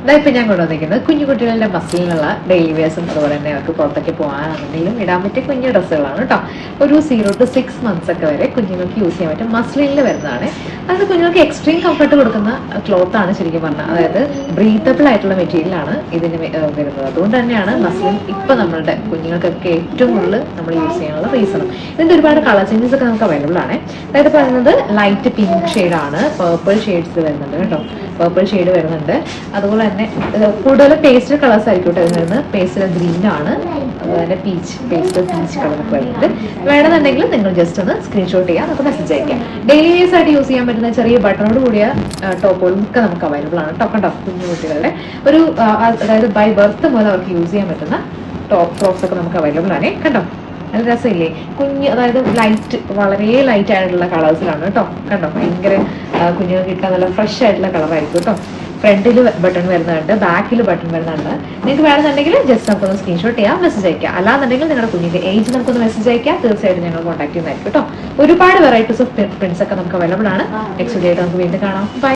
ഇതായിപ്പോൾ ഞാൻ കൊണ്ടുവന്നിരിക്കുന്നത് കുഞ്ഞു കുട്ടികളുടെ മസിലിനുള്ള ഡെയിലി വെയർസും അതുപോലെ തന്നെ അവർക്ക് പുറത്തൊക്കെ പോകാനാണെങ്കിലും ഇടാൻ പറ്റിയ കുഞ്ഞു ഡ്രസ്സുകളാണ് കേട്ടോ. ഒരു 0 to 6 months ഒക്കെ വരെ കുഞ്ഞുങ്ങൾക്ക് യൂസ് ചെയ്യാൻ പറ്റും. മസ്ലിനിൽ വരുന്നതാണ്. അത് കുഞ്ഞുങ്ങൾക്ക് എക്സ്ട്രീം കംഫർട്ട് കൊടുക്കുന്ന ക്ലോത്താണ് ശരിക്കും പറഞ്ഞാൽ. അതായത് ബ്രീത്തബിൾ ആയിട്ടുള്ള മെറ്റീരിയലാണ് ഇതിന് വരുന്നത്. അതുകൊണ്ട് തന്നെയാണ് മസ്ലിൻ ഇപ്പം നമ്മളുടെ കുഞ്ഞുങ്ങൾക്കൊക്കെ ഏറ്റവും കൂടുതൽ നമ്മൾ യൂസ് ചെയ്യാനുള്ള റീസണും. ഇതിൻ്റെ ഒരുപാട് കളർ ചേഞ്ചസ് ഒക്കെ നമുക്ക് അവൈലബിൾ ആണ്. അതായത് പറയുന്നത് ലൈറ്റ് പിങ്ക് ഷെയ്ഡാണ്, പേർപ്പിൾ ഷെയ്ഡ്സ് വരുന്നുണ്ട് കേട്ടോ. പേർപ്പിൾ ഷെയ്ഡ് വരുന്നുണ്ട്. അതുപോലെ തന്നെ കൂടുതൽ പേസ്റ്റൽ കളേഴ്സ് ആയിരിക്കും കേട്ടോ. ഇതിൽ നിന്ന് പേസ്റ്റൽ ഗ്രീൻ ആണ്, അതുപോലെ തന്നെ പേസ്റ്റൽ പീച്ച് കളറൊക്കെ വരുന്നുണ്ട്. വേണമെന്നുണ്ടെങ്കിൽ നിങ്ങൾ ജസ്റ്റ് ഒന്ന് സ്ക്രീൻഷോട്ട് ചെയ്യാം, നമുക്ക് മെസ്സേജ് അയക്കാം. ഡെയിലി വേഴ്സ് ആയിട്ട് യൂസ് ചെയ്യാൻ പറ്റുന്ന ചെറിയ ബട്ടണോട് കൂടിയ ടോപ്പുകളും ഒക്കെ നമുക്ക് അവൈലബിൾ ആണ്. ടോപ്പ് ആൻഡ് കുഞ്ഞു കുട്ടികളുടെ ഒരു അതായത് ബൈ ബർത്ത് മുതൽ അവർക്ക് യൂസ് ചെയ്യാൻ പറ്റുന്ന ഫ്രോക്സ് ഒക്കെ നമുക്ക് അവൈലബിൾ ആണ്. കണ്ടോ, നല്ല രസമില്ലേ? കുഞ്ഞ് അതായത് ലൈറ്റ്, വളരെ ലൈറ്റ് ആയിട്ടുള്ള കളേഴ്സിലാണ് കേട്ടോ. കണ്ടോ, ഭയങ്കര കുഞ്ഞുങ്ങൾക്ക് കിട്ടാൻ നല്ല ഫ്രഷ് ആയിട്ടുള്ള കളറായിരിക്കും കേട്ടോ. ഫ്രണ്ടിൽ ബട്ടൺ വരുന്നുണ്ട്, ബാക്കിൽ ബട്ടൺ വരുന്നുണ്ട്. നിങ്ങൾക്ക് വേണമെന്നുണ്ടെങ്കിൽ ജസ്റ്റ് നമുക്കൊന്ന് സ്ക്രീൻഷോട്ട് ചെയ്യാം, മെസ്സേജ് അയക്കാം. അല്ലാന്നുണ്ടെങ്കിൽ നിങ്ങളുടെ കുഞ്ഞിന്റെ ഏജ് നമുക്കൊന്ന് മെസ്സേജ് അയക്കാം. തീർച്ചയായിട്ടും ഞങ്ങൾ കോൺടാക്ട് ചെയ്യുന്നതായിരിക്കും കേട്ടോ. ഒരുപാട് വെറൈറ്റീസ് ഓഫ് പ്രിന്റ്സ് ഒക്കെ നമുക്ക് അവൈലബിൾ ആണ്. നെക്സ്റ്റ് വീഡിയോ ആയിട്ട് നമുക്ക് വീണ്ടും കാണാം. ബൈ.